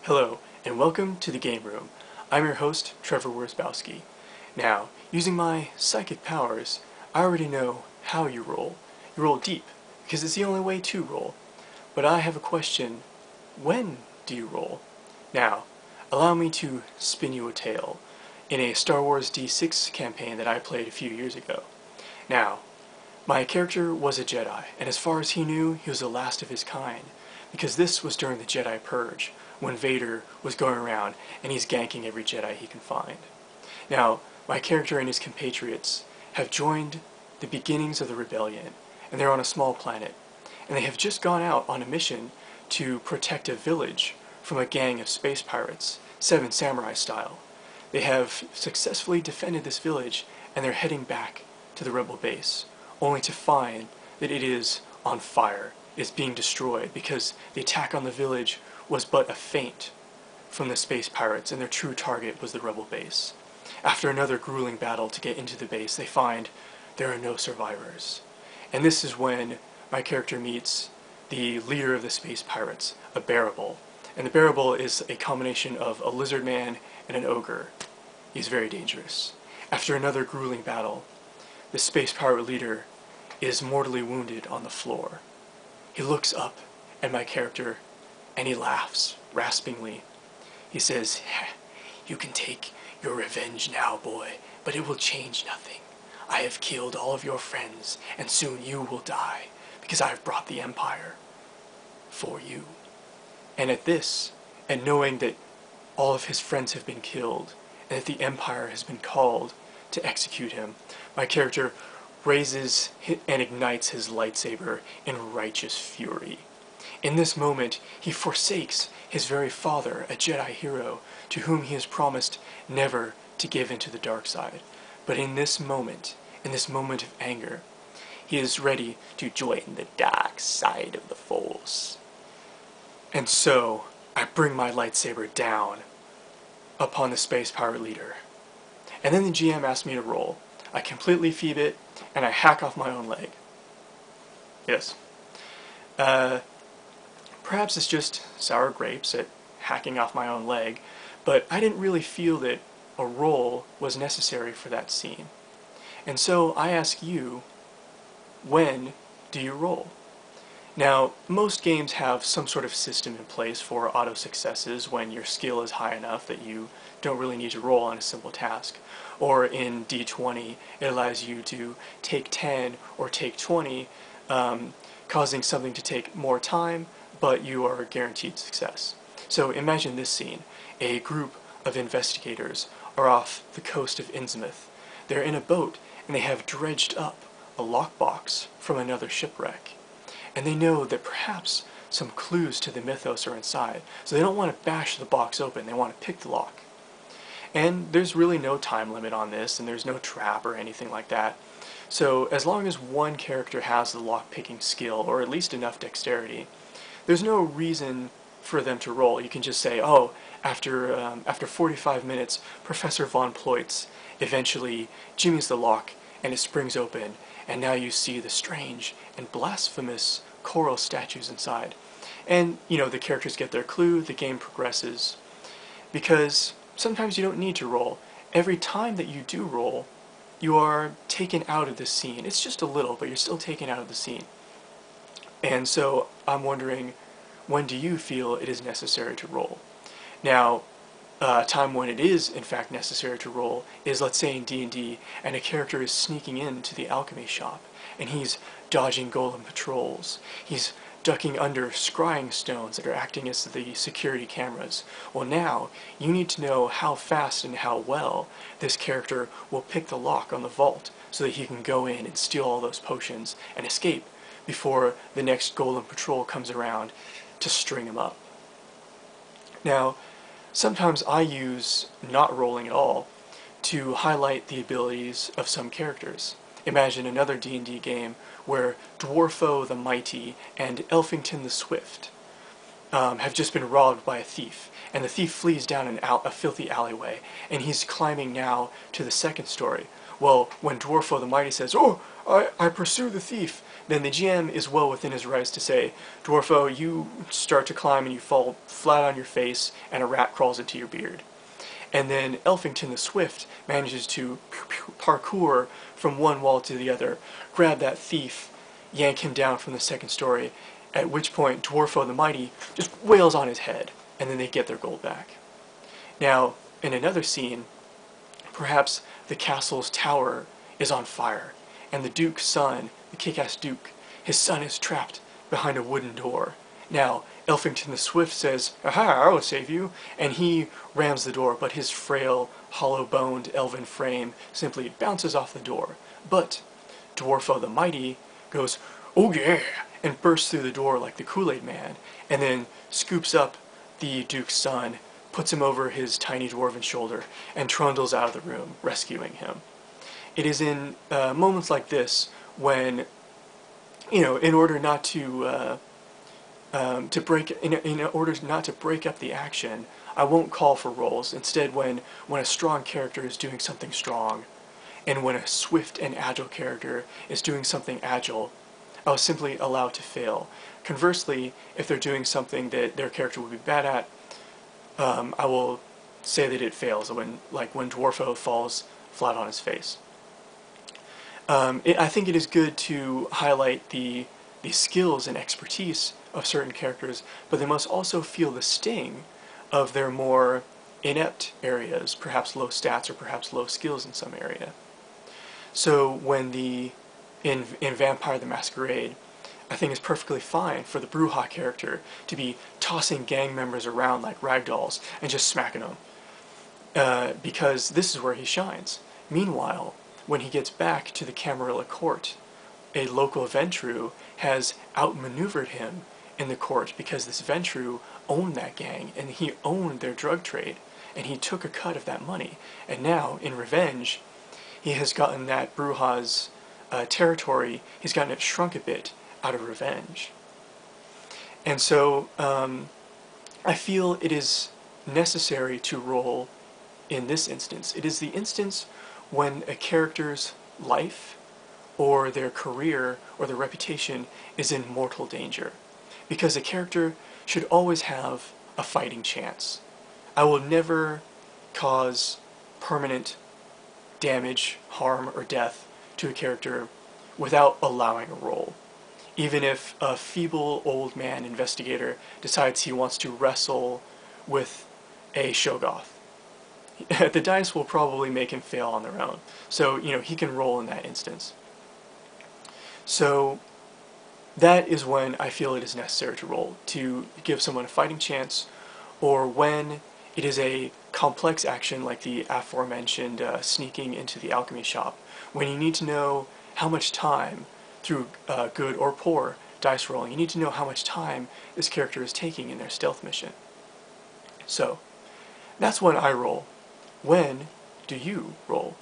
Hello, and welcome to the Game Room. I'm your host, Trevor Worsbowski. Now, using my psychic powers, I already know how you roll. You roll deep, because it's the only way to roll. But I have a question. When do you roll? Now, allow me to spin you a tale in a Star Wars D6 campaign that I played a few years ago. Now, my character was a Jedi, and as far as he knew, he was the last of his kind, because this was during the Jedi Purge, when Vader was going around and he's ganking every Jedi he can find. Now, my character and his compatriots have joined the beginnings of the rebellion, and they're on a small planet, and they have just gone out on a mission to protect a village from a gang of space pirates, Seven Samurai style. They have successfully defended this village, and they're heading back to the rebel base, only to find that it is on fire, is being destroyed, because the attack on the village was but a feint from the space pirates, and their true target was the rebel base. After another grueling battle to get into the base, they find there are no survivors. And this is when my character meets the leader of the space pirates, a Bearable. And the Bearable is a combination of a lizard man and an ogre. He's very dangerous. After another grueling battle, the space pirate leader is mortally wounded on the floor. He looks up at my character and he laughs raspingly. He says, "You can take your revenge now, boy, but it will change nothing. I have killed all of your friends, and soon you will die, because I have brought the Empire for you." And at this, and knowing that all of his friends have been killed, and that the Empire has been called to execute him, my character raises and ignites his lightsaber in righteous fury. In this moment, he forsakes his very father, a Jedi hero, to whom he has promised never to give into the dark side. But in this moment of anger, he is ready to join the dark side of the Force. And so, I bring my lightsaber down upon the space pirate leader. And then the GM asks me to roll. I completely phoebe it, and I hack off my own leg. Yes. Perhaps it's just sour grapes at hacking off my own leg, but I didn't really feel that a roll was necessary for that scene. And so I ask you, when do you roll? Now, most games have some sort of system in place for auto successes when your skill is high enough that you don't really need to roll on a simple task. Or in D20, it allows you to take 10 or take 20, causing something to take more time, but you are guaranteed success. So imagine this scene. A group of investigators are off the coast of Innsmouth. They're in a boat, and they have dredged up a lockbox from another shipwreck. And they know that perhaps some clues to the mythos are inside, so they don't want to bash the box open, they want to pick the lock. And there's really no time limit on this, and there's no trap or anything like that. So as long as one character has the lock-picking skill, or at least enough dexterity, there's no reason for them to roll. You can just say, oh, after 45 minutes, Professor Von Ploitz eventually jimmies the lock, and it springs open, and now you see the strange and blasphemous coral statues inside. And, the characters get their clue, the game progresses. Because sometimes you don't need to roll. Every time that you do roll, you are taken out of the scene. It's just a little, but you're still taken out of the scene. And so I'm wondering, when do you feel it is necessary to roll? Now, a time when it is in fact necessary to roll is, let's say, in D&D, and a character is sneaking into the alchemy shop, and he's dodging golem patrols. He's ducking under scrying stones that are acting as the security cameras. Well, now, you need to know how fast and how well this character will pick the lock on the vault so that he can go in and steal all those potions and escape before the next golem patrol comes around to string him up. Now, sometimes I use not rolling at all to highlight the abilities of some characters. Imagine another D&D game where Dwarfo the Mighty and Elfington the Swift have just been robbed by a thief, and the thief flees down a filthy alleyway, and he's climbing now to the second story. Well, when Dwarfo the Mighty says, "Oh, I pursue the thief," then the GM is well within his rights to say, Dwarfo, you start to climb and you fall flat on your face and a rat crawls into your beard. And then Elfington the Swift manages to parkour from one wall to the other, grab that thief, yank him down from the second story, at which point Dwarfo the Mighty just wails on his head, and then they get their gold back. Now, in another scene, perhaps the castle's tower is on fire, and the Duke's son, the kick-ass Duke, his son is trapped behind a wooden door. Now, Elfington the Swift says, "Aha, I will save you," and he rams the door, but his frail, hollow-boned elven frame simply bounces off the door. But Dwarfo the Mighty goes, "Oh yeah," and bursts through the door like the Kool-Aid Man, and then scoops up the Duke's son, puts him over his tiny dwarven shoulder, and trundles out of the room, rescuing him. It is in moments like this when, in order not to in order not to break up the action, I won't call for rolls. Instead, when a strong character is doing something strong, and when a swift and agile character is doing something agile, I'll simply allow it to fail. Conversely, if they're doing something that their character would be bad at, I will say that it fails, when Dwarfo falls flat on his face. I think it is good to highlight the skills and expertise of certain characters, but they must also feel the sting of their more inept areas, perhaps low stats or perhaps low skills in some area. So when in Vampire the Masquerade, I think it's perfectly fine for the Brujah character to be tossing gang members around like ragdolls and just smacking them, because this is where he shines. Meanwhile, when he gets back to the Camarilla court, a local Ventrue has outmaneuvered him in the court because this Ventrue owned that gang and he owned their drug trade and he took a cut of that money. And now, in revenge, he has gotten that Brujah's territory, he's gotten it shrunk a bit out of revenge. And so I feel it is necessary to roll in this instance. It is the instance when a character's life or their career or their reputation is in mortal danger. Because a character should always have a fighting chance. I will never cause permanent damage, harm, or death to a character without allowing a roll. Even if a feeble old man investigator decides he wants to wrestle with a Shoggoth, the dice will probably make him fail on their own. So, he can roll in that instance. So, that is when I feel it is necessary to roll, to give someone a fighting chance, or when it is a complex action like the aforementioned sneaking into the alchemy shop, when you need to know how much time, through good or poor dice rolling, you need to know how much time this character is taking in their stealth mission. So, that's when I roll. When do you roll?